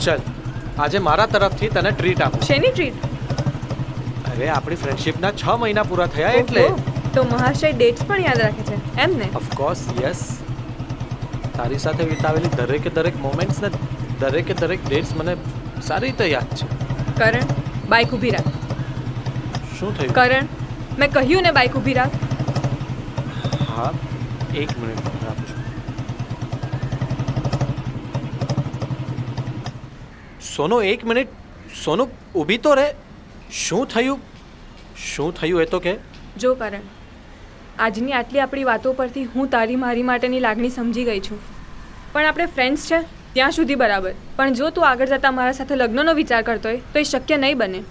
ચલ આજે મારા તરફથી તને ટ્રીટ આપું. શેની ટ્રીટ? અરે આપણી ફ્રેન્ડશિપના 6 મહિના પૂરા થયા એટલે. તો મહાશય ડેટ્સ પણ યાદ રાખે છે એમ ને? Of course yes. તારી સાથે વિતાવેલી દરેકે દરેક મોમેન્ટ્સ ને દરેકે દરેક ડેટ્સ મને સારી રીતે યાદ છે. કરણ, બાઇક ઊભી રાખ. શું થયું? કરણ, મેં કહ્યું ને બાઇક ઊભી રાખ. હા, 1 મિનિટ આપું છું. સોનુ 1 મિનિટ. સોનુ ઊભી તો રહે. શું થયું એ તો કે. જો કરણ, આજની આટલી આપણી વાતો પરથી હું મારી માટેની લાગણી સમજી ગઈ છું. પણ આપણે ફ્રેન્ડ્સ છે ત્યાં સુધી બરાબર. પણ જો તું આગળ જતાં મારા સાથે લગ્નનો વિચાર કરતો હોય તો એ શક્ય નહીં બને.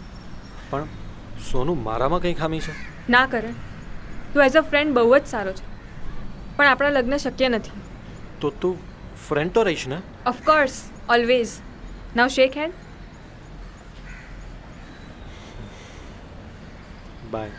પણ સોનુ મારામાં કંઈ ખામી છે? ના કરણ, તું એઝ અ ફ્રેન્ડ બહુ જ સારો છે. પણ આપણા લગ્ન શક્ય નથી. તો તું ફ્રેન્ડ તો રહીશ ને? Of course, always. Now shake hand. Bye.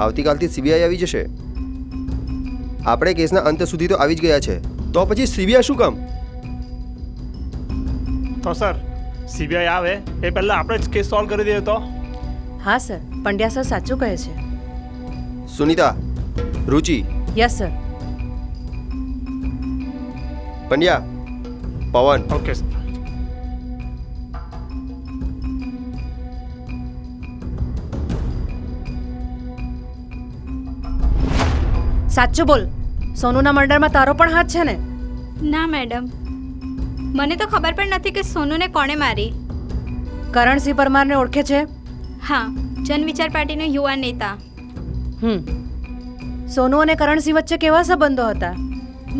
આવતીકાલથી સીબીઆઈ આવી જશે. આપણે કેસના અંત સુધી તો આવી જ ગયા છે, તો પછી સીબીઆઈ શું કામ? તો સર સીબીઆઈ આવે એ પહેલાં આપણે જ કેસ સોલ્વ કરી દઈએ તો? હા સર, પંડ્યા સર સાચું કહે છે. Sunita, Ruchi. Yes sir. Pandya, Pavan. Okay sir. સાચું બોલ, સોનુના મર્ડરમાં તારો પણ હાથ છે ને? ના મેડમ, મને તો ખબર પણ નથી કે સોનુને કોણે મારી. કરણસિંહ પરમારને ઓળખે છે? હા, જનવિચાર પાર્ટીનો યુવા નેતા. સોનુ અને કરણસિંહ વચ્ચે કેવા સંબંધો હતા?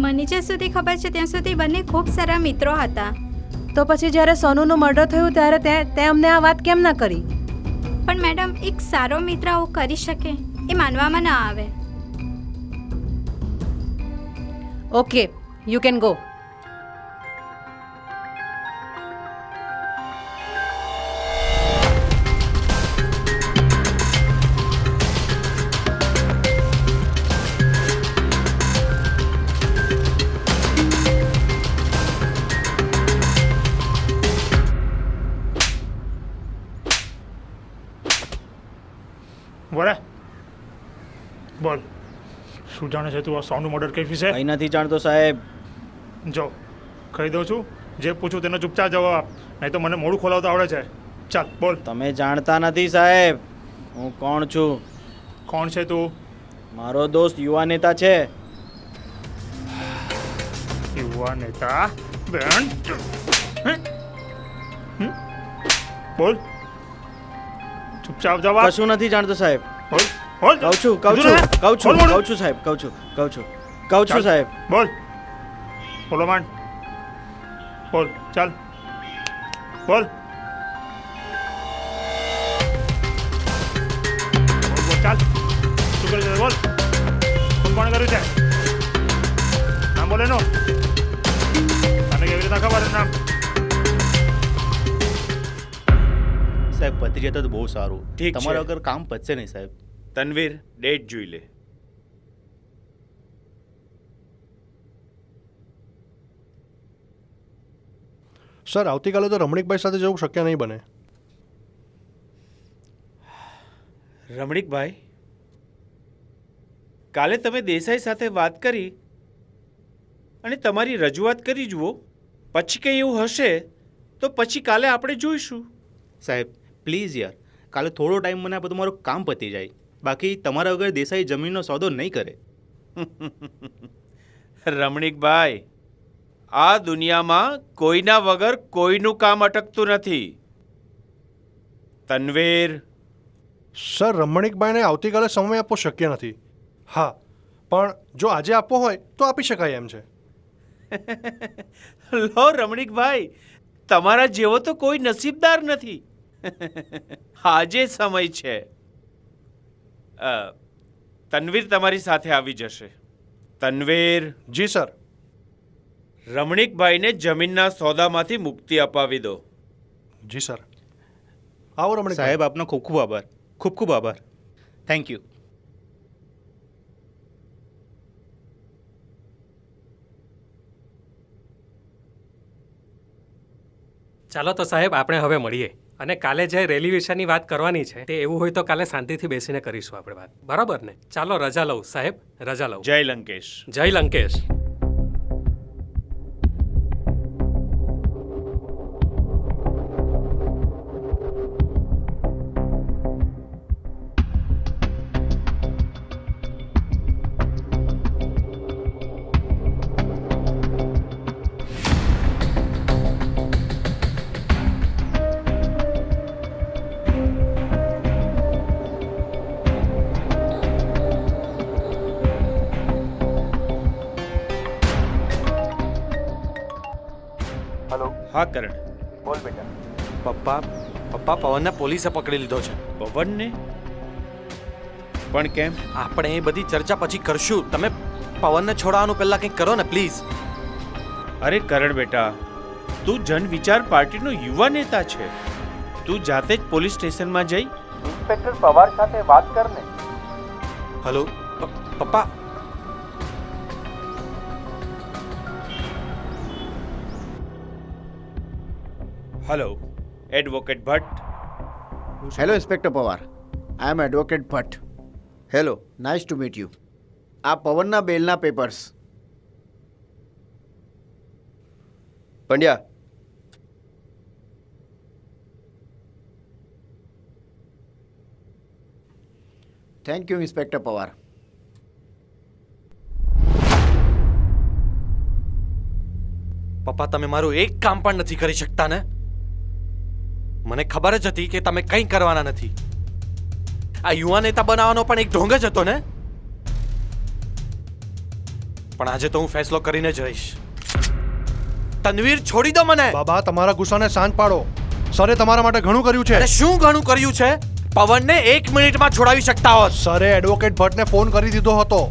મને જ્યાં સુધી ખબર છે ત્યાં સુધી બંને ખૂબ સારા મિત્રો હતા. તો પછી જ્યારે સોનુનું મર્ડર થયું ત્યારે તે અમને આ વાત કેમ ના કરી? પણ મેડમ, એક સારો મિત્ર આવું કરી શકે એ માનવામાં ન આવે. Okay, you can go. બોલે બોલ, શું જાણે છે તું આ સોનું મર્ડર કેસ વિશે? કંઈ નથી જાણતો સાહેબ. જો કહી દઉં છું, જે પૂછું તેનો ચૂપચાપ જવાબ આપ, નહીં તો મને મોઢું ખોલાવતા આવડે છે. ચાલ બોલ. તમે જાણતા નથી સાહેબ હું કોણ છું. કોણ છે તું? મારો દોસ્ત યુવા નેતા છે. યુવા નેતા? બેન બોલ, ચૂપચાપ જવાબ. કશું નથી જાણતો સાહેબ. બોલ બોલ. કહું છું સાહેબ, કહું છું સાહેબ. ચાલ. સાહેબ બોલ. બોલો માંડ, બોલ, ચાલ બોલ, ચાલ, શું કર્યું છે બોલ, શું કોણ કર્યું છે, નામ બોલે નો, તને કેવી રીતના ખબર છે નામ? સાહેબ પતી જતો તો બહુ સારું. ઠીક છે. તમારા વગર કામ પતશે નહીં સાહેબ. તનવીર ડેટ જોઈ લે. સર આવતીકાલે તો રમણીકભાઈ સાથે જવું શક્ય નહીં બને. રમણીકભાઈ, કાલે તમે દેસાઈ સાથે વાત કરી અને તમારી રજૂઆત કરી જુઓ. પછી કંઈ એવું હશે તો પછી કાલે આપણે જોઈશું. સાહેબ પ્લીઝ યાર, કાલે થોડો ટાઈમ મને આપો તો મારું કામ પતી જાય. બાકી તમારા વગર દેસાઈ જમીનનો સોદો નહીં કરે. રમણીકભાઈ, આ દુનિયામાં કોઈના વગર કોઈનું કામ અટકતું નથી. તનવીર, સર રમણીકભાઈને આવતીકાલે સમય આપવો શક્ય નથી. હા, પણ જો આજે આપવો હોય તો આપી શકાય એમ છે. લો રમણીકભાઈ, તમારા જેવો તો કોઈ નસીબદાર નથી. આજે સમય છે. તનવીર તમારી સાથે આવી જશે. તનવીર, જી સર. રમણીકભાઈને જમીનના સોદામાંથી મુક્તિ અપાવી દો. જી સર. આવો રમણીક સાહેબ આપનો ખૂબ ખૂબ આભાર. ખૂબ ખૂબ આભાર. Thank you. ચાલો તો સાહેબ આપણે હવે મળીએ અને કાલે જે રેલી વિશેની વાત કરવાની છે તે એવું હોય તો કાલે શાંતિથી બેસીને કરીશું આપણે વાત. બરાબર ને? ચાલો રજા લઉં સાહેબ, રજા લઉં. જય લંકેશ. જય લંકેશ. હા કરણ. પપ્પા પવનને પોલીસે પકડી લીધો છે. પવનને? પણ કેમ? આપણે એ બધી ચર્ચા પછી કરશું. તમે પવનને છોડાવવાનું પહેલા કંઈક કરો ને પ્લીઝ. અરે કરણ બેટા, તું જન વિચાર પાર્ટીનો યુવા નેતા છે. તું જાતે જ પોલીસ સ્ટેશનમાં જઈ ઇન્સ્પેક્ટર પવાર સાથે વાત કર ને. હલો પપ્પા. Hello, advocate Bhatt. Hello inspector Pawar, I am advocate Bhatt. Hello. Nice to meet you. આ પવનના બેલના papers. Pandya. Thank you inspector Pawar. પપ્પા તમે મારું એક કામ પણ નથી કરી શકતા ને. મને ખબર જ હતી કે તમે કંઈ કરવાના નથી. આ યુવા નેતા બનાવવાનો પણ એક ઢોંગ જ હતો ને. પણ આજે તો હું ફેસલો કરીને જ રહીશ. તનવીર છોડી દો મને. બાબા તમારા ગુસ્સાને શાંત પાડો. સરે તમારા માટે ઘણું કર્યું છે. અરે શું ઘણું કર્યું છે? પવનને 1 મિનિટમાં છોડાવી શકતા હોત. સરે એડવોકેટ ભટ્ટને ફોન કરી દીધો હતો.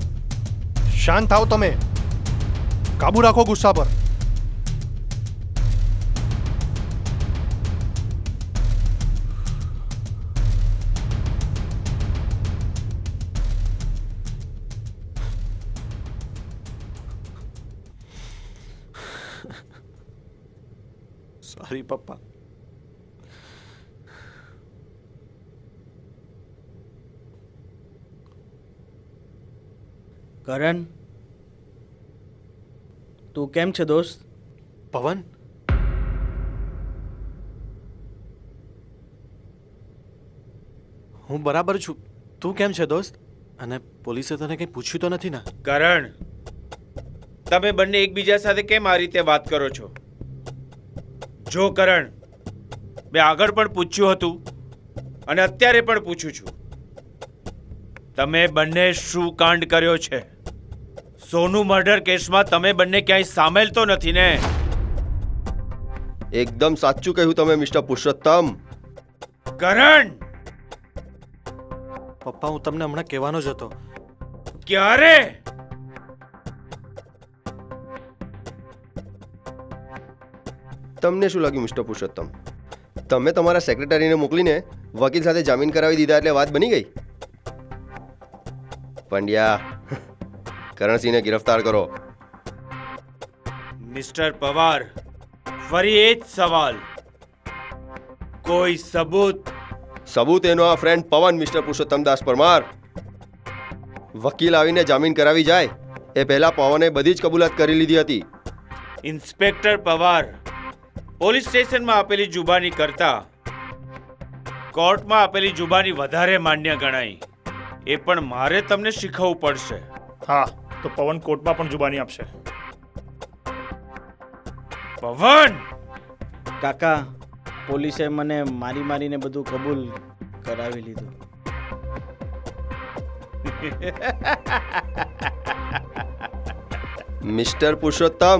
શાંત થાવ તમે. કાબુ રાખો ગુસ્સા પર. સોરી પપ્પા. કરણ, તું કેમ છે દોસ્ત? પવન હું બરાબર છું. તું કેમ છે દોસ્ત? અને પોલીસે તને કંઈ પૂછ્યું તો નથી ને? કરણ, તમે બંને એકબીજા સાથે કેમ આ રીતે વાત કરો છો? જો કરણ, મેં આગળ પણ પૂછ્યું હતું અને અત્યારે પણ પૂછું છું, તમે બંને શું કાંડ કર્યો છે? સોનુ મર્ડર કેસમાં તમે બંને ક્યાંય સામેલ તો નથી ને? એકદમ સાચું કહ્યું તમે મિસ્ટર પુરુષોત્તમ. કરણ, પપ્પા હું તમને હમણાં કહેવાનો જ હતો. ક્યારે? તમને શું લાગ્યું મિસ્ટર પુરુષોત્તમ? તમે તમારા સેક્રેટરીને મોકલીને વકીલ સાથે જામીન કરાવી દીધા એટલે વાત બની ગઈ? પંડ્યા, કરણસિંહને ગિરફ્તાર કરો. મિસ્ટર પવાર, ફરી એ જ સવાલ. કોઈ સબૂત? સબૂત એનો આ ફ્રેન્ડ પવન, મિસ્ટર પુરુષોત્તમદાસ પરમાર. વકીલ આવીને જામીન કરાવી જાય એ પહેલા પવને બધી જ કબૂલાત કરી લીધી હતી. ઇન્સ્પેક્ટર પવાર, પોલીસ સ્ટેશનમાં આપેલી જુબાની કરતા કોર્ટમાં આપેલી જુબાની વધારે માન્ય ગણાય. એ પણ મારે તમને શીખવવું પડશે. હા, તો પવન કોર્ટમાં પણ જુબાની આપશે. પવન, કાકા, પોલીસે મને મારીને બધું કબૂલ કરાવી લીધું. મિસ્ટર પુરુષોત્તમ,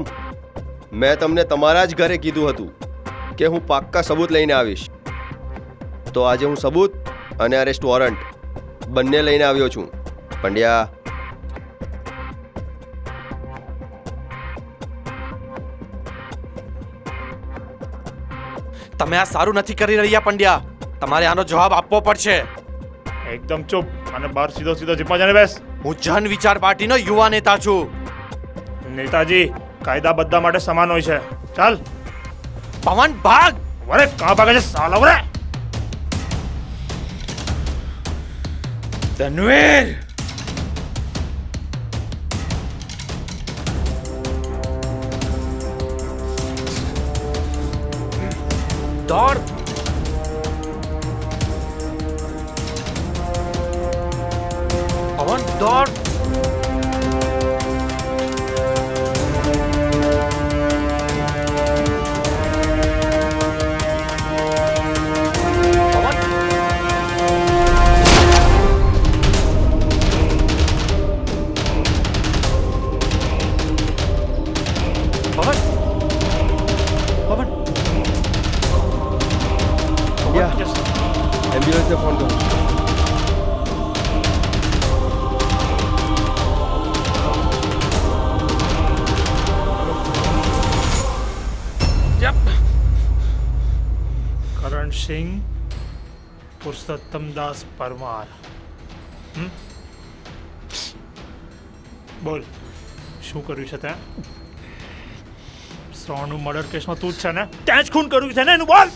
મેં તમને તમારા જ ઘરે કીધું હતું કે હું પાક્કા સબૂત લઈને આવીશ. તો આજે હું સબૂત અને અરેસ્ટ વોરંટ બંને લઈને આવ્યો છું. પંડ્યા, તમે આ સારું નથી કરી રહ્યા પંડ્યા. તમારે આનો જવાબ આપવો પડશે. એકદમ ચૂપ અને બહાર સીધો જીપમાં જઈને બેસ. હું જન વિચાર પાર્ટીનો યુવા નેતા છું. નેતાજી, કાયદા બધા માટે સમાન હોય છે. ચાલ. પવન ભાગ. અરે કાં ભાગે છે સાલા? અરે તનવીર, દોડ. પવન દોડ. એમ્બ્યુલન્સને ફોન કરો. કરણસિંહ પુરુષોત્તમદાસ પરમાર. બોલ, શું કર્યું છે તે? સોનુ મર્ડર કેસમાં તું જ છે ને? ત્યાં જ ખૂન કર્યું છે ને? એનું બોલ.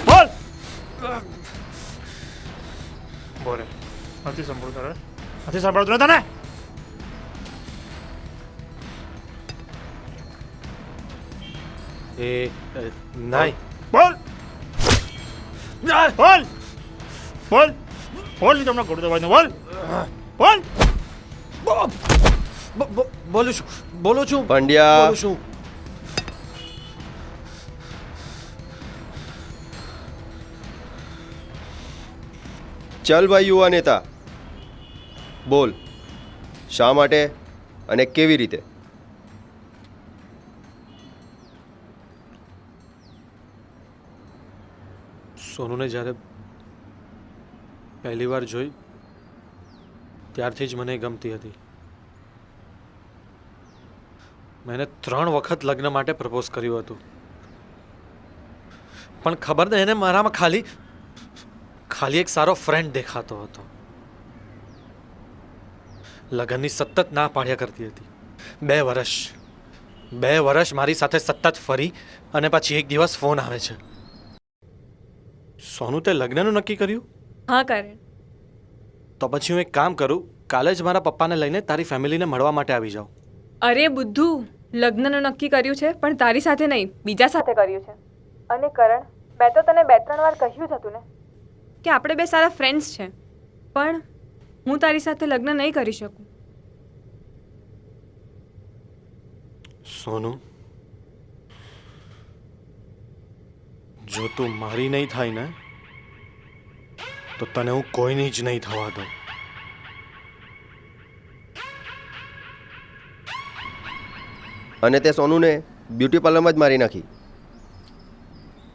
બોલ. બોલે. નથી સાંભળતું તારે? નથી સાંભળતું ને તને? નહીં. બોલ. બોલ. બોલ. બોલ નહીં તમને ગોળ દવાઈ બોલ. બોલ. બોલું છું. પંડ્યા, બોલું છું. ચલ ભાઈ યુવા નેતા, બોલ, શા માટે અને કેવી રીતે? સોનુને જ્યારે પહેલી વાર જોઈ ત્યારથી જ મને ગમતી હતી. મેં 3 વખત લગ્ન માટે પ્રપોઝ કર્યું હતું, પણ ખબર નહીં એને મારામાં ખાલી એક સારો ફ્રેન્ડ દેખાતો હતો. લગ્નની સતત ના પાડ્યા કરતી હતી. 2 વર્ષ મારી સાથે સતત ફરી અને પછી એક દિવસ ફોન આવે છે. સોનુ, તે લગ્નનું નક્કી કર્યું? હા કરણ. તો પછી હું એક કામ કરું, કાલે જ મારા પપ્પાને લઈને તારી ફેમિલીને મળવા માટે આવી જાઉં. અરે બુદ્ધુ, લગ્નનું નક્કી કર્યું છે પણ તારી સાથે નહીં, બીજા સાથે કર્યું છે. અને કરણ, મેં તો તને 2-3 વાર કહ્યું જ હતું ને કે આપણે 2 સારા ફ્રેન્ડ્સ છે, પણ હું તારી સાથે લગ્ન નહીં કરી શકું. સોનુ, જો તું મારી નહીં થાય ને તો તને હું કોઈની જ નહીં થવા દઉં. અને તે સોનુને બ્યુટી પાર્લરમાં જ મારી નાખી.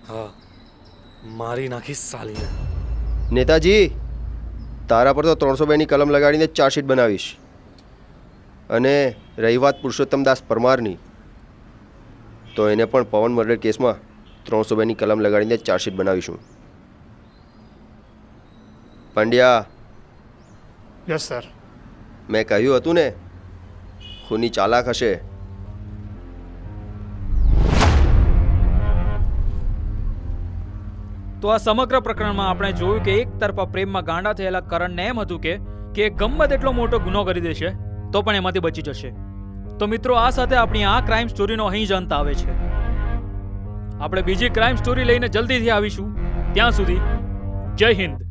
હા, મારી નાખી સાલીને. નેતાજી, તારા પર તો 302 ની કલમ લગાડીને ચાર્જશીટ બનાવીશ. અને રહી વાત પુરુષોત્તમ દાસ પરમારની, તો એને પણ પવન મર્ડર કેસમાં 302 ની કલમ લગાડીને ચાર્જશીટ બનાવીશું. Pandya, yes sir. મેં કહ્યું હતું ને, ખૂની ચાલાક હશે. તો આ સમગ્ર પ્રકરણમાં આપણે જોયું કે એક તરફા પ્રેમમાં ગાંડા થયેલા કરણને એમ હતું કે ગમે તેટલો મોટો ગુનો કરી દેશે તો પણ એમાંથી બચી જશે. તો મિત્રો, આ સાથે આપણી આ ક્રાઇમ સ્ટોરીનો અહીં જ અંત આવે છે. આપણે બીજી ક્રાઇમ સ્ટોરી લઈને જલ્દીથી આવીશું. ત્યાં સુધી જય હિન્દ.